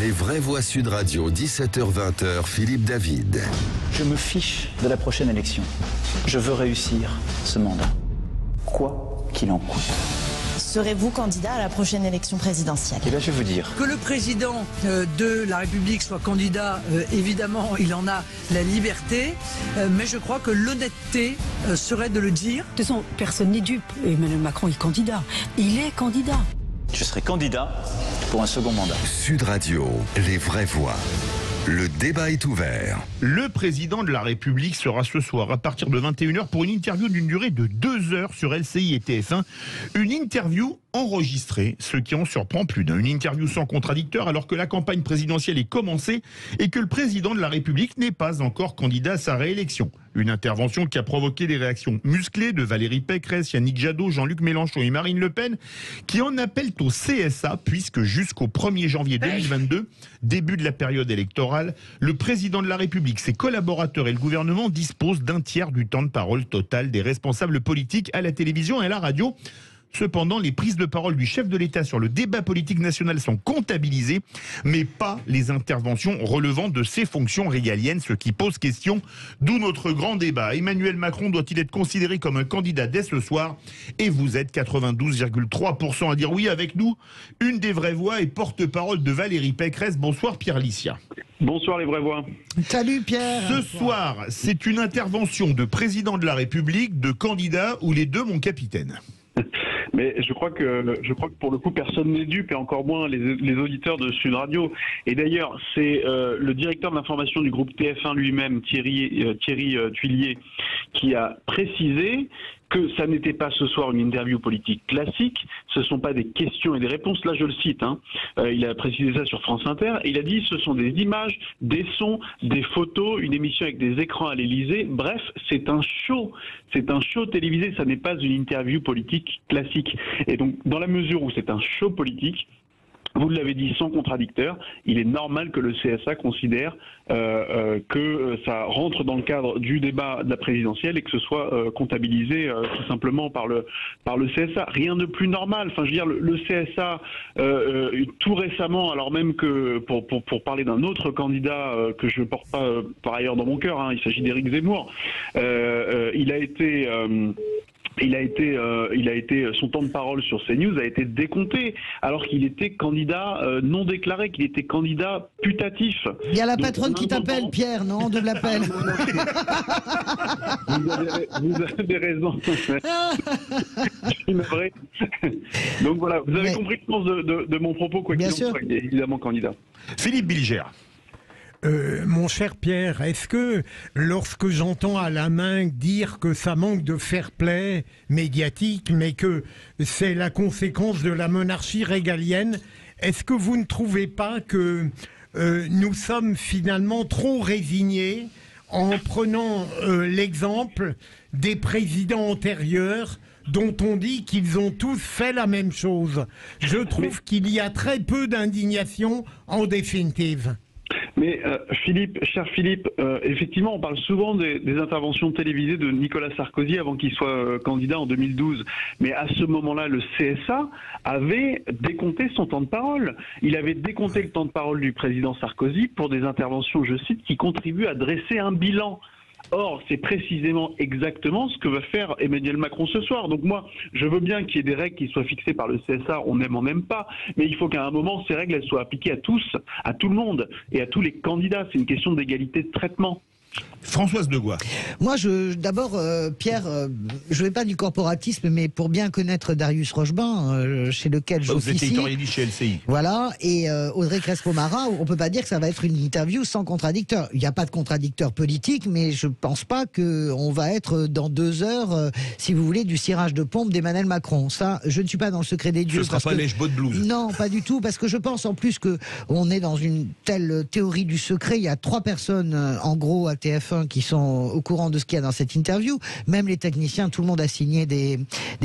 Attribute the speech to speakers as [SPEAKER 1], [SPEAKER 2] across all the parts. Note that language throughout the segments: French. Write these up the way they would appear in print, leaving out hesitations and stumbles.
[SPEAKER 1] Les vraies voix Sud Radio, 17h-20h, Philippe David.
[SPEAKER 2] Je me fiche de la prochaine élection. Je veux réussir ce mandat, quoi qu'il en coûte.
[SPEAKER 3] Serez-vous candidat à la prochaine élection présidentielle?
[SPEAKER 2] Et là, je vais vous dire.
[SPEAKER 4] Que le président de la République soit candidat, évidemment, il en a la liberté, mais je crois que l'honnêteté serait de le dire.
[SPEAKER 5] De toute façon, personne n'est dupe. Emmanuel Macron est candidat. Il est candidat.
[SPEAKER 2] Je serai candidat pour un second mandat.
[SPEAKER 1] Sud Radio, les vraies voix. Le débat est ouvert.
[SPEAKER 6] Le président de la République sera ce soir à partir de 21h pour une interview d'une durée de 2 heures sur LCI et TF1. Une interview enregistrée, ce qui en surprend plus d'un. Une interview sans contradicteur alors que la campagne présidentielle est commencée et que le président de la République n'est pas encore candidat à sa réélection. Une intervention qui a provoqué des réactions musclées de Valérie Pécresse, Yannick Jadot, Jean-Luc Mélenchon et Marine Le Pen, qui en appellent au CSA puisque jusqu'au 1er janvier 2022, début de la période électorale, le président de la République, ses collaborateurs et le gouvernement disposent d'un tiers du temps de parole total des responsables politiques à la télévision et à la radio. Cependant, les prises de parole du chef de l'État sur le débat politique national sont comptabilisées, mais pas les interventions relevant de ses fonctions régaliennes, ce qui pose question, d'où notre grand débat. Emmanuel Macron doit-il être considéré comme un candidat dès ce soir? Et vous êtes 92,3% à dire oui avec nous. Une des vraies voix et porte-parole de Valérie Pécresse. Bonsoir Pierre Licia.
[SPEAKER 7] Bonsoir les vraies voix.
[SPEAKER 8] Salut Pierre.
[SPEAKER 6] Ce soir, c'est une intervention de président de la République, de candidat ou les deux, mon capitaine?
[SPEAKER 7] Mais je crois que pour le coup personne n'est dupe et encore moins les auditeurs de Sud Radio. Et d'ailleurs c'est le directeur de l'information du groupe TF1 lui-même, Thierry Tuillier, qui a précisé que ça n'était pas ce soir une interview politique classique, ce ne sont pas des questions et des réponses, là je le cite, il a précisé ça sur France Inter, et il a dit ce sont des images, des sons, des photos, une émission avec des écrans à l'Élysée, bref, c'est un show télévisé, ça n'est pas une interview politique classique. Et donc dans la mesure où c'est un show politique, vous l'avez dit sans contradicteur, il est normal que le CSA considère que ça rentre dans le cadre du débat de la présidentielle et que ce soit comptabilisé tout simplement par le CSA. Rien de plus normal. Enfin, je veux dire, le CSA, tout récemment, alors même que, pour parler d'un autre candidat que je ne porte pas par ailleurs dans mon cœur, il s'agit d'Éric Zemmour, il a été, son temps de parole sur CNews a été décompté, alors qu'il était candidat non déclaré, qu'il était candidat putatif.
[SPEAKER 8] Il y a la patronne qui t'appelle, Pierre, non? De l'appel.
[SPEAKER 7] Vous avez raison. Donc voilà, vous avez compris le sens de mon propos, quoi qu'il en soit, il est évidemment candidat.
[SPEAKER 6] Philippe Bilger.
[SPEAKER 9] Mon cher Pierre, est-ce que lorsque j'entends Alain Minc dire que ça manque de fair-play médiatique, mais que c'est la conséquence de la monarchie régalienne, est-ce que vous ne trouvez pas que nous sommes finalement trop résignés en prenant l'exemple des présidents antérieurs dont on dit qu'ils ont tous fait la même chose? Je trouve qu'il y a très peu d'indignation en définitive.
[SPEAKER 7] Mais cher Philippe, effectivement, on parle souvent des interventions télévisées de Nicolas Sarkozy avant qu'il soit candidat en 2012. Mais à ce moment-là, le CSA avait décompté son temps de parole. Il avait décompté le temps de parole du président Sarkozy pour des interventions, je cite, qui contribuent à dresser un bilan. Or, c'est précisément exactement ce que va faire Emmanuel Macron ce soir. Donc moi, je veux bien qu'il y ait des règles qui soient fixées par le CSA, on n'aime pas, mais il faut qu'à un moment, ces règles elles soient appliquées à tous, à tout le monde et à tous les candidats. C'est une question d'égalité de traitement.
[SPEAKER 6] Françoise Degois.
[SPEAKER 8] Moi, d'abord, Pierre, je ne vais pas du corporatisme, mais pour bien connaître Darius Rochebin, chez lequel je
[SPEAKER 6] vous êtes éditorialiste chez LCI.
[SPEAKER 8] Voilà, et Audrey Crespo-Mara, on ne peut pas dire que ça va être une interview sans contradicteur. Il n'y a pas de contradicteur politique, mais je ne pense pas qu'on va être dans 2 heures, si vous voulez, du cirage de pompe d'Emmanuel Macron. Ça, je ne suis pas dans le secret des dieux.
[SPEAKER 6] Ce ne sera pas lèche-botte blues.
[SPEAKER 8] Non, pas du tout, parce que je pense en plus qu'on est dans une telle théorie du secret. Il y a 3 personnes, en gros, à TF1 qui sont au courant de ce qu'il y a dans cette interview. Même les techniciens, tout le monde a signé des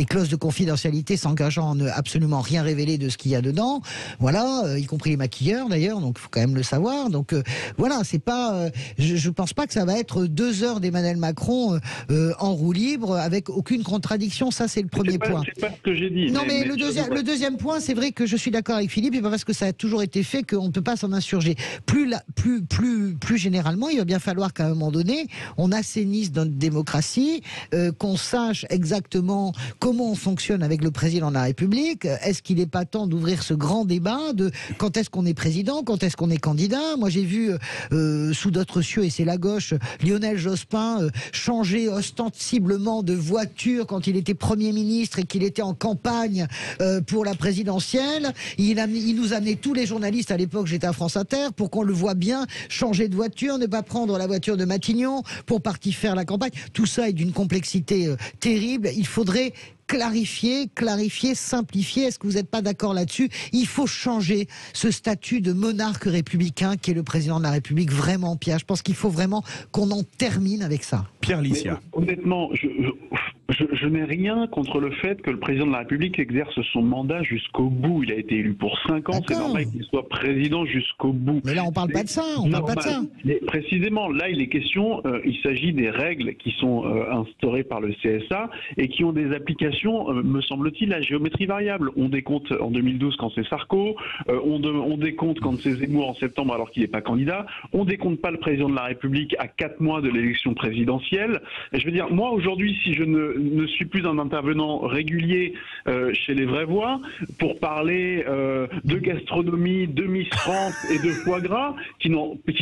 [SPEAKER 8] clauses de confidentialité s'engageant à ne absolument rien révéler de ce qu'il y a dedans. Voilà, y compris les maquilleurs d'ailleurs, donc il faut quand même le savoir. Donc voilà, c'est pas, je pense pas que ça va être 2 heures d'Emmanuel Macron en roue libre avec aucune contradiction. Ça, c'est le premier point.
[SPEAKER 7] C'est pas ce que j'ai dit.
[SPEAKER 8] Non, mais le deuxième point, c'est vrai que je suis d'accord avec Philippe, et pas parce que ça a toujours été fait qu'on ne peut pas s'en insurger. Plus généralement, il va bien falloir qu'à un moment donné, on assainisse notre démocratie, qu'on sache exactement comment on fonctionne avec le président de la République. Est-ce qu'il n'est pas temps d'ouvrir ce grand débat de quand est-ce qu'on est président, quand est-ce qu'on est candidat? Moi, j'ai vu sous d'autres cieux, et c'est la gauche, Lionel Jospin changer ostensiblement de voiture quand il était Premier ministre et qu'il était en campagne pour la présidentielle. Il nous amenait tous les journalistes, à l'époque j'étais à France Inter, pour qu'on le voit bien changer de voiture, ne pas prendre la voiture de Matignon pour partir faire la campagne. Tout ça est d'une complexité terrible. Il faudrait clarifier, simplifier. Est-ce que vous n'êtes pas d'accord là-dessus? Il faut changer ce statut de monarque républicain qui est le président de la République, vraiment, Pierre. Je pense qu'il faut vraiment qu'on en termine avec ça.
[SPEAKER 6] Pierre Licia.
[SPEAKER 7] Honnêtement, je n'ai rien contre le fait que le président de la République exerce son mandat jusqu'au bout. Il a été élu pour 5 ans, c'est normal qu'il soit président jusqu'au bout.
[SPEAKER 8] Mais là, on parle pas de ça, parle pas de ça.
[SPEAKER 7] Mais précisément, là, il est question, il s'agit des règles qui sont instaurées par le CSA et qui ont des applications, me semble-t-il, à géométrie variable. On décompte en 2012 quand c'est Sarko, on décompte quand c'est Zemmour en septembre alors qu'il n'est pas candidat, on décompte pas le président de la République à 4 mois de l'élection présidentielle. Et je veux dire, moi, aujourd'hui, si je ne suis plus un intervenant régulier chez les Vraies Voix pour parler de gastronomie, de Miss France et de foie gras, qui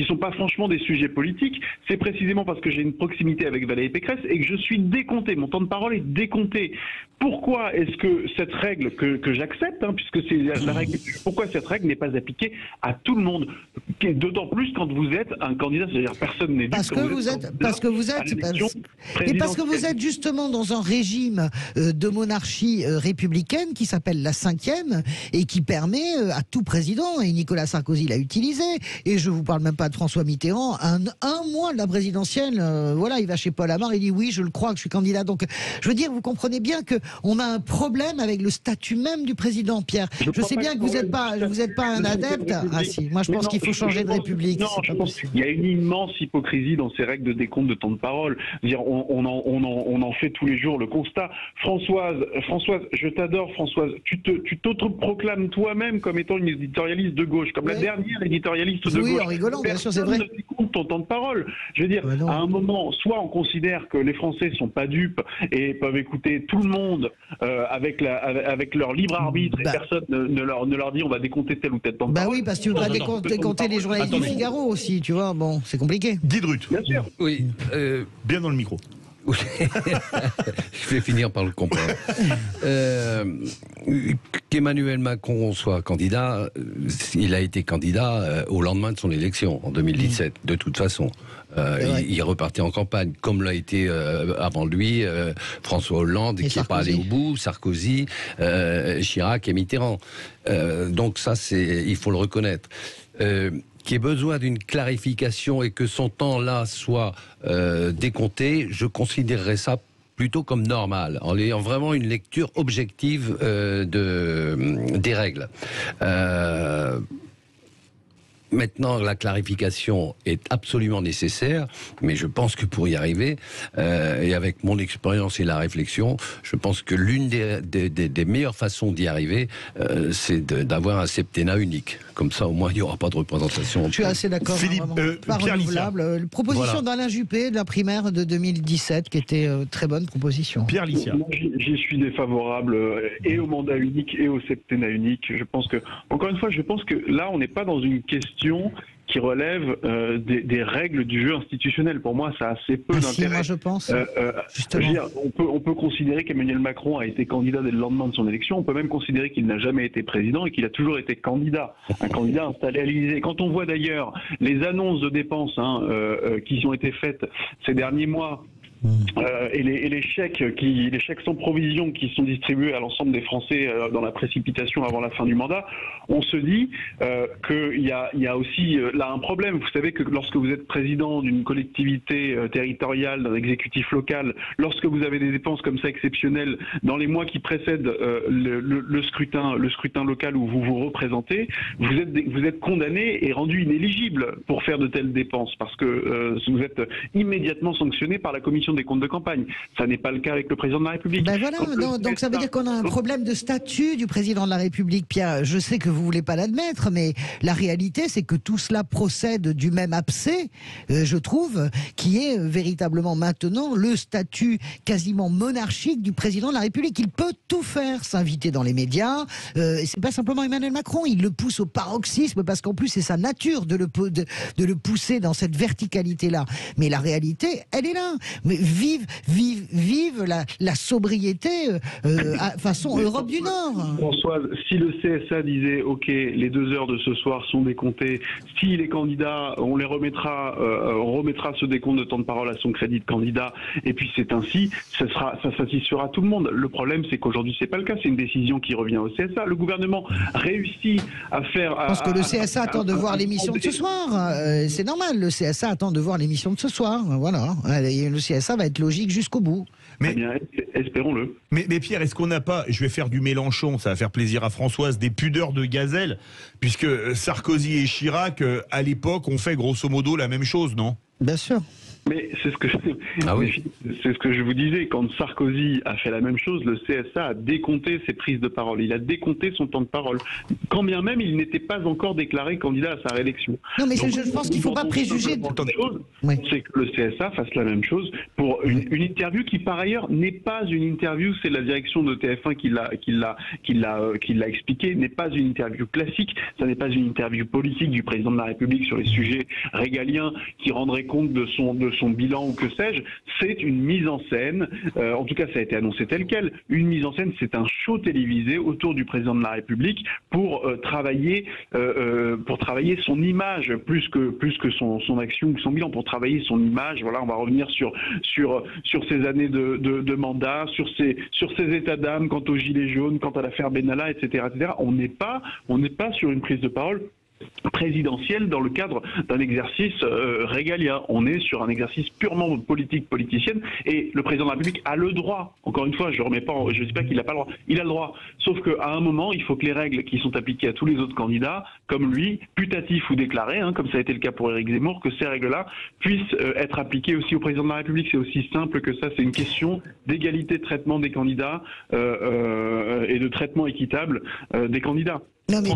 [SPEAKER 7] sont pas franchement des sujets politiques, c'est précisément parce que j'ai une proximité avec Valérie Pécresse et que je suis décompté, mon temps de parole est décompté. Pourquoi est-ce que cette règle que j'accepte, puisque c'est la règle, pourquoi cette règle n'est pas appliquée à tout le monde? D'autant plus quand vous êtes un candidat, c'est-à-dire personne n'est
[SPEAKER 8] parce que vous êtes justement dans un régime de monarchie républicaine qui s'appelle la 5e et qui permet à tout président, et Nicolas Sarkozy l'a utilisé, et je vous parle même pas de François Mitterrand, un mois de la présidentielle, voilà, il va chez Paul Amar, il dit oui, je le crois que je suis candidat. Donc, je veux dire, vous comprenez bien que on a un problème avec le statut même du président, Pierre. Je sais bien que vous n'êtes pas un adepte. Ah si, moi je pense qu'il faut changer de République.
[SPEAKER 7] Non, je pense qu'il y a une immense hypocrisie dans ces règles de décompte de temps de parole. Dire, on en fait tous les jours le constat. Françoise, je t'adore, Françoise. Tu t'autoproclames toi-même comme étant une éditorialiste de gauche, comme la dernière éditorialiste de gauche.
[SPEAKER 8] Oui, en rigolant, bien sûr, c'est vrai.
[SPEAKER 7] Personne ne décompte ton temps de parole. Je veux dire, à un moment, soit on considère que les Français sont pas dupes et peuvent écouter tout le monde avec leur libre arbitre et personne ne leur dit on va décompter tel ou tel temps de parole.
[SPEAKER 8] Oui, parce que tu voudrais décompter les journalistes du Figaro aussi, tu vois, bon, c'est compliqué.
[SPEAKER 6] Guy Drut.
[SPEAKER 7] Bien sûr.
[SPEAKER 10] Oui.
[SPEAKER 6] Bien dans le micro.
[SPEAKER 10] Je vais finir par le comprendre. Qu'Emmanuel Macron soit candidat, il a été candidat au lendemain de son élection, en 2017, de toute façon. Il repartait en campagne, comme l'a été avant lui François Hollande, qui n'est pas allé au bout, Sarkozy, Chirac et Mitterrand. Donc ça, il faut le reconnaître. Qu'il y ait besoin d'une clarification et que son temps-là soit décompté, je considérerais ça plutôt comme normal, en ayant vraiment une lecture objective des règles. Maintenant, la clarification est absolument nécessaire, mais je pense que pour y arriver, et avec mon expérience et la réflexion, je pense que l'une des meilleures façons d'y arriver, c'est d'avoir un septennat unique. Comme ça, au moins, il n'y aura pas de représentation.
[SPEAKER 8] Je suis assez d'accord.
[SPEAKER 6] Philippe,
[SPEAKER 8] pas
[SPEAKER 6] Pierre
[SPEAKER 8] renouvelable. Proposition d'Alain Juppé de la primaire de 2017, qui était très bonne proposition.
[SPEAKER 6] Pierre Licia.
[SPEAKER 7] J'y suis défavorable et au mandat unique et au septennat unique. Je pense que, encore une fois, là, on n'est pas dans une question qui relève des règles du jeu institutionnel. Pour moi, ça a assez peu d'intérêt.
[SPEAKER 8] Moi, je pense.
[SPEAKER 7] On peut considérer qu'Emmanuel Macron a été candidat dès le lendemain de son élection. On peut même considérer qu'il n'a jamais été président et qu'il a toujours été candidat. Un candidat installé à l'Élysée. Quand on voit d'ailleurs les annonces de dépenses qui ont été faites ces derniers mois, et les chèques sans provision qui sont distribués à l'ensemble des Français dans la précipitation avant la fin du mandat, on se dit qu'il y a aussi là un problème. Vous savez que lorsque vous êtes président d'une collectivité territoriale, d'un exécutif local, lorsque vous avez des dépenses comme ça exceptionnelles dans les mois qui précèdent le scrutin local où vous vous représentez, vous êtes condamné et rendu inéligible pour faire de telles dépenses parce que vous êtes immédiatement sanctionné par la commission des comptes de campagne. Ça n'est pas le cas avec le président de la République.
[SPEAKER 8] Ben voilà, donc ça veut dire qu'on a un problème de statut du président de la République, Pierre. Je sais que vous voulez pas l'admettre, mais la réalité, c'est que tout cela procède du même abcès, je trouve, qui est véritablement maintenant le statut quasiment monarchique du président de la République. Il peut tout faire, s'inviter dans les médias. C'est pas simplement Emmanuel Macron, il le pousse au paroxysme parce qu'en plus c'est sa nature de le pousser dans cette verticalité-là. Mais la réalité, elle est là. Mais vive la sobriété façon Europe du Nord.
[SPEAKER 7] Françoise, si le CSA disait ok, les 2 heures de ce soir sont décomptées, si les candidats, on remettra ce décompte de temps de parole à son crédit de candidat, et puis c'est ainsi, ça satisfera tout le monde. Le problème, c'est qu'aujourd'hui c'est pas le cas, c'est une décision qui revient au CSA. Le gouvernement réussit à faire. Je pense
[SPEAKER 8] que le CSA attend de voir l'émission de ce soir. C'est normal, le CSA attend de voir l'émission de ce soir. Voilà, le CSA va être logique jusqu'au bout.
[SPEAKER 7] Mais bien, espérons-le.
[SPEAKER 6] Mais Pierre, est-ce qu'on n'a pas, je vais faire du Mélenchon, ça va faire plaisir à Françoise, des pudeurs de gazelle, puisque Sarkozy et Chirac, à l'époque, ont fait grosso modo la même chose, non?
[SPEAKER 8] Bien sûr.
[SPEAKER 7] Mais c'est ce que je vous disais, quand Sarkozy a fait la même chose, le CSA a décompté ses prises de parole, il a décompté son temps de parole, quand bien même il n'était pas encore déclaré candidat à sa réélection.
[SPEAKER 8] Non mais donc, je pense qu'il ne faut pas préjuger
[SPEAKER 7] c'est que le CSA fasse la même chose pour une interview qui par ailleurs n'est pas une interview, c'est la direction de TF1 qui l'a expliqué, n'est pas une interview classique, ça n'est pas une interview politique du président de la République sur les sujets régaliens qui rendrait compte de son bilan ou que sais-je, c'est une mise en scène, en tout cas ça a été annoncé tel quel, une mise en scène, c'est un show télévisé autour du président de la République pour travailler son image plus que son action ou son bilan, pour travailler son image. Voilà, on va revenir sur ces années de mandat, sur ses états d'âme quant aux gilets jaunes, quant à l'affaire Benalla, etc., etc. On n'est pas sur une prise de parole présidentielle dans le cadre d'un exercice régalien. On est sur un exercice purement politicienne, et le président de la République a le droit, encore une fois, je ne dis pas qu'il n'a pas le droit, il a le droit, sauf qu'à un moment, il faut que les règles qui sont appliquées à tous les autres candidats, comme lui, putatifs ou déclarés, comme ça a été le cas pour Éric Zemmour, que ces règles-là puissent être appliquées aussi au président de la République. C'est aussi simple que ça, c'est une question d'égalité de traitement des candidats et de traitement équitable des candidats.
[SPEAKER 8] Non, mais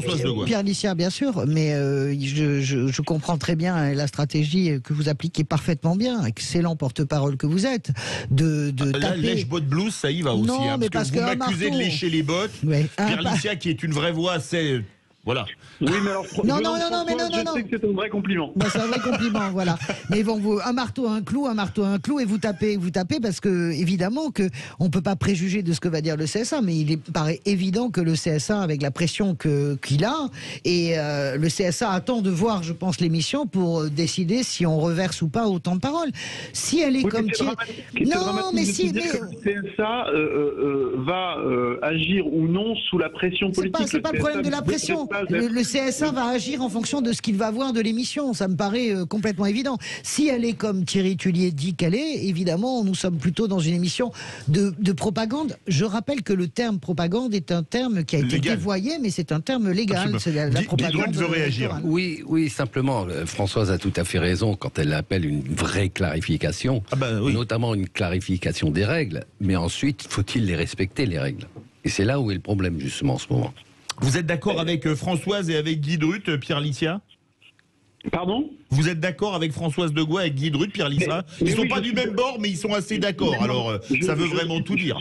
[SPEAKER 8] Pierre Lissière, bien sûr, mais je comprends très bien la stratégie que vous appliquez parfaitement bien, excellent porte-parole que vous êtes, de
[SPEAKER 6] taper... lèche-botte blues, ça y va aussi,
[SPEAKER 8] non, mais
[SPEAKER 6] parce que vous m'accusez de lécher les bottes, Pierre Lissière qui est une vraie voix, c'est... Voilà.
[SPEAKER 7] Oui, mais alors,
[SPEAKER 8] je
[SPEAKER 7] sais que c'est un vrai compliment.
[SPEAKER 8] Ben, c'est un vrai compliment, voilà. Mais bon, un marteau, un clou, et vous tapez parce que, évidemment, que on peut pas préjuger de ce que va dire le CSA, mais il paraît évident que le CSA, avec la pression qu'il a, et le CSA attend de voir, je pense, l'émission pour décider si on reverse ou pas autant de paroles. Si elle est comme...
[SPEAKER 7] Non, mais si... Le CSA va agir ou non sous la pression politique.
[SPEAKER 8] C'est pas le problème de la pression. Le CSA va agir en fonction de ce qu'il va voir de l'émission. Ça me paraît complètement évident. Si elle est comme Thierry Tullier dit qu'elle est, évidemment, nous sommes plutôt dans une émission de propagande. Je rappelle que le terme propagande est un terme qui a été dévoyé, mais c'est un terme légal. C'est la propagande.
[SPEAKER 6] Veut réagir.
[SPEAKER 10] Oui, simplement, Françoise a tout à fait raison quand elle appelle une vraie clarification, notamment une clarification des règles. Mais ensuite, faut-il les respecter, les règles? Et c'est là où est le problème, justement, en ce moment.
[SPEAKER 6] Vous êtes d'accord avec Françoise et avec Guy Drut, Pierre Lissière?
[SPEAKER 7] Pardon?
[SPEAKER 6] Vous êtes d'accord avec Françoise Degois, avec Guy Drut, Pierre Lissière? Ils ne sont pas du même bord, mais ils sont assez d'accord. Alors, ça veut vraiment tout dire.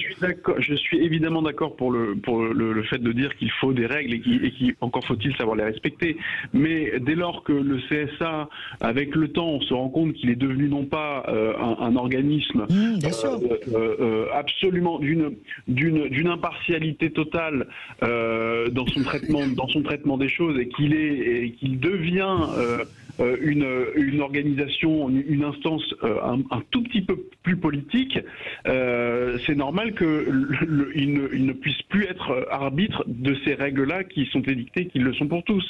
[SPEAKER 7] Je suis évidemment d'accord pour le fait de dire qu'il faut des règles et encore faut-il savoir les respecter. Mais dès lors que le CSA, avec le temps, on se rend compte qu'il est devenu non pas un organisme absolument d'une impartialité totale dans son traitement des choses, et qu'il devient une organisation, une instance un tout petit peu plus politique, c'est normal qu'il ne puisse plus être arbitre de ces règles-là qui sont édictées, qui le sont pour tous.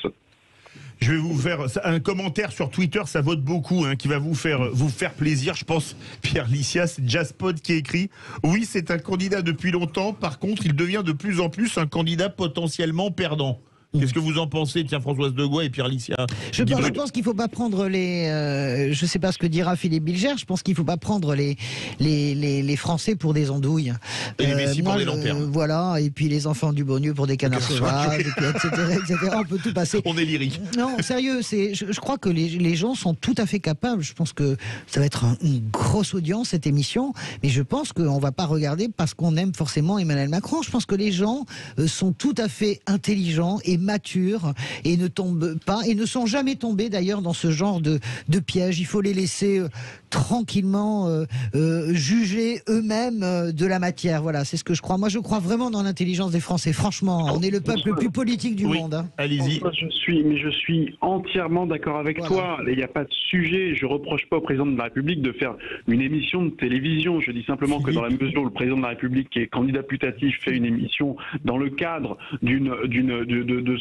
[SPEAKER 6] Je vais vous faire un commentaire sur Twitter, ça vote beaucoup, qui va vous faire plaisir, je pense. Pierre Licia, c'est Jaspod qui écrit « Oui, c'est un candidat depuis longtemps, par contre, il devient de plus en plus un candidat potentiellement perdant ». Qu'est-ce que vous en pensez, tiens, Françoise Degois et Pierre Licia?
[SPEAKER 8] Je pense qu'il ne faut pas prendre je ne sais pas ce que dira Philippe Bilger, je pense qu'il ne faut pas prendre les Français pour des andouilles.
[SPEAKER 6] Et les Messi pour des lanternes.
[SPEAKER 8] Voilà, et puis les enfants du Beaulieu pour des canards sauvages, etc. On peut tout passer.
[SPEAKER 6] On est lyrique.
[SPEAKER 8] Non, sérieux, je crois que les gens sont tout à fait capables. Je pense que ça va être une grosse audience, cette émission, mais je pense qu'on ne va pas regarder parce qu'on aime forcément Emmanuel Macron. Je pense que les gens sont tout à fait intelligents et matures et ne tombent pas et ne sont jamais tombés d'ailleurs dans ce genre de piège. Il faut les laisser tranquillement juger eux-mêmes de la matière. Voilà, c'est ce que je crois. Moi, je crois vraiment dans l'intelligence des Français. Franchement, on est le peuple le plus politique du monde.
[SPEAKER 7] Allez-y. Je suis entièrement d'accord avec toi. Il n'y a pas de sujet. Je reproche pas au président de la République de faire une émission de télévision. Je dis simplement que dans la mesure où le président de la République, qui est candidat putatif, fait une émission dans le cadre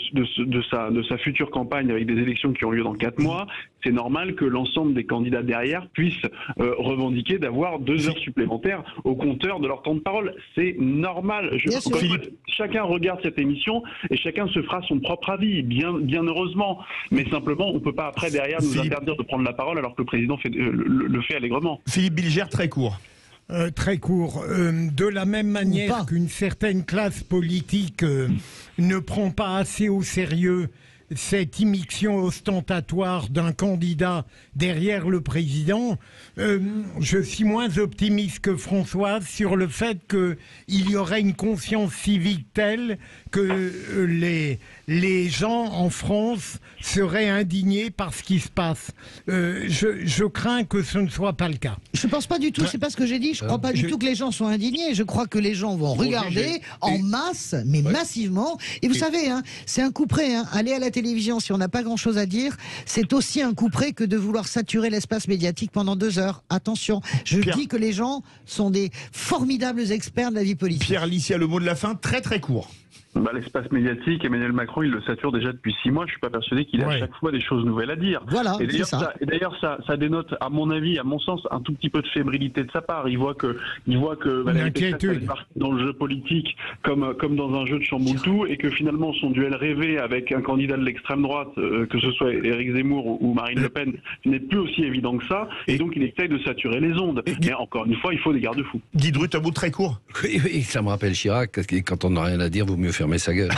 [SPEAKER 7] de sa future campagne avec des élections qui ont lieu dans 4 mois, c'est normal que l'ensemble des candidats derrière puissent revendiquer d'avoir 2 heures supplémentaires au compteur de leur temps de parole. C'est normal. Chacun regarde cette émission et chacun se fera son propre avis, bien heureusement. Mais simplement, on ne peut pas après derrière nous interdire de prendre la parole alors que le président le fait allègrement.
[SPEAKER 6] Philippe Bilger, très court.
[SPEAKER 9] Très court. De la même manière qu'une certaine classe politique ne prend pas assez au sérieux cette immixtion ostentatoire d'un candidat derrière le président, je suis moins optimiste que Françoise sur le fait qu'il y aurait une conscience civique telle que les gens en France seraient indignés par ce qui se passe. Je crains que ce ne soit pas le cas.
[SPEAKER 8] Je ne pense pas du tout, c'est pas ce que j'ai dit, je ne crois pas du tout que les gens soient indignés, je crois que les gens vont regarder en masse, mais massivement, et vous savez, c'est un coup près, aller à la télévision si on n'a pas grand-chose à dire, c'est aussi un coup près que de vouloir saturer l'espace médiatique pendant 2 heures. Attention, dis que les gens sont des formidables experts de la vie politique.
[SPEAKER 6] Pierre Licia, le mot de la fin, très très court.
[SPEAKER 7] L'espace médiatique, Emmanuel Macron, il le sature déjà depuis 6 mois. Je suis pas persuadé qu'il a à chaque fois des choses nouvelles à dire.
[SPEAKER 8] Voilà,
[SPEAKER 7] et d'ailleurs, ça dénote, à mon avis, à mon sens, un tout petit peu de fébrilité de sa part. Il voit que Valérie Pécresse est partie dans le jeu politique comme dans un jeu de chamboule-tout, et que finalement son duel rêvé avec un candidat de l'extrême droite, que ce soit Éric Zemmour ou Marine Le Pen, n'est plus aussi évident que ça. Et donc il essaye de saturer les ondes. Mais encore une fois, il faut des garde-fous.
[SPEAKER 6] Guy Drut, un mot très court.
[SPEAKER 10] Oui, ça me rappelle Chirac. Quand on n'a rien à dire, vaut mieux fermer sa gueule.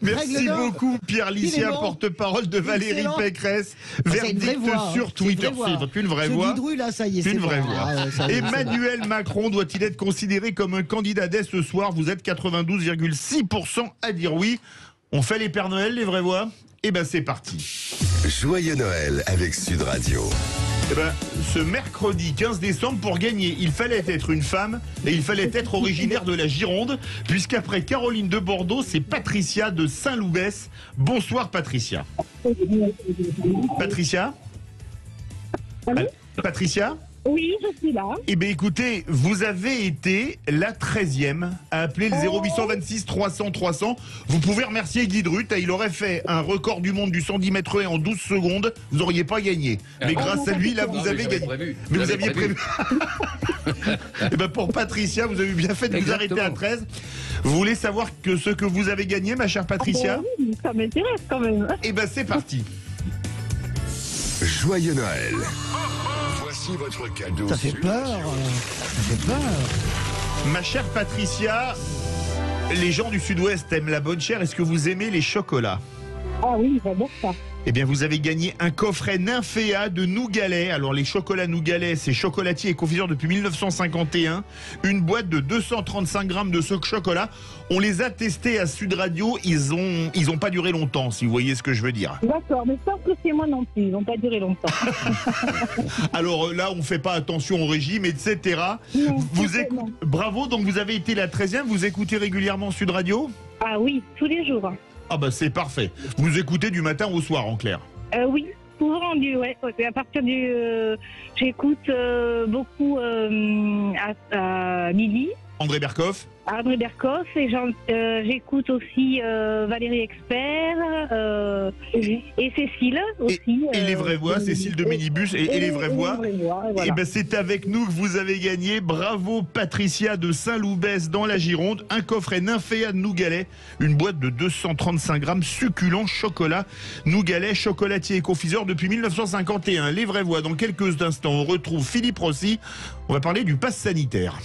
[SPEAKER 6] Merci beaucoup Pierre Licia, porte-parole de Valérie Pécresse. Verdict sur Twitter. C'est une vraie voix. Une vraie voix. Emmanuel Macron doit-il être considéré comme un candidat dès ce soir? Vous êtes 92,6% à dire oui. On fait les Pères Noël, les vraies voix? Eh ben c'est parti.
[SPEAKER 1] Joyeux Noël avec Sud Radio.
[SPEAKER 6] Ce mercredi 15 décembre, pour gagner, il fallait être une femme et il fallait être originaire de la Gironde, puisqu'après Caroline de Bordeaux, c'est Patricia de Saint-Loubès. Bonsoir Patricia. Patricia? Patricia?
[SPEAKER 11] Oui, je suis là.
[SPEAKER 6] Eh bien écoutez, vous avez été la 13e à appeler le 0826 300 300. Vous pouvez remercier Guy Drut, il aurait fait un record du monde du 110 mètres haies en 12 secondes, vous n'auriez pas gagné. Mais grâce à lui, là, vous avez gagné. Mais vous aviez prévu. Et ben pour Patricia, vous avez bien fait de vous arrêter à 13. Vous voulez savoir ce que vous avez gagné, ma chère Patricia?
[SPEAKER 11] Oui, ça m'intéresse quand même.
[SPEAKER 6] Eh ben c'est parti.
[SPEAKER 1] Joyeux Noël. Voici votre cadeau.
[SPEAKER 8] Ça fait peur. Ça fait peur.
[SPEAKER 6] Ma chère Patricia, les gens du Sud-Ouest aiment la bonne chère. Est-ce que vous aimez les chocolats?
[SPEAKER 11] Ah oui, j'adore ça.
[SPEAKER 6] Eh bien, vous avez gagné un coffret Nymphéa de Nougalet. Alors, les chocolats Nougalet, c'est chocolatier et confiseur depuis 1951. Une boîte de 235 grammes de ce chocolat. On les a testés à Sud Radio. Ils ont pas duré longtemps, si vous voyez ce que je veux dire.
[SPEAKER 11] D'accord, mais sauf que c'est moi non plus. Ils n'ont pas duré longtemps.
[SPEAKER 6] Alors là, on fait pas attention au régime, etc. Non, bravo, donc vous avez été la 13e. Vous écoutez régulièrement Sud Radio?
[SPEAKER 11] Ah oui, tous les jours.
[SPEAKER 6] Ah bah c'est parfait. Vous écoutez du matin au soir en clair.
[SPEAKER 11] Oui, souvent ouais. À partir du... j'écoute beaucoup à Lily.
[SPEAKER 6] André Berkoff.
[SPEAKER 11] André Berkoff, et j'écoute aussi Valérie Expert et Cécile aussi.
[SPEAKER 6] Et les vraies voix, Cécile de Minibus et les vraies voix.
[SPEAKER 11] Voilà.
[SPEAKER 6] Et ben c'est avec nous que vous avez gagné. Bravo Patricia de Saint-Loubès dans la Gironde. Un coffret Nymphéa de Nougalet, une boîte de 235 grammes succulent chocolat. Nougalet, chocolatier et confiseur depuis 1951. Les vraies voix. Dans quelques instants, on retrouve Philippe Rossi. On va parler du pass sanitaire.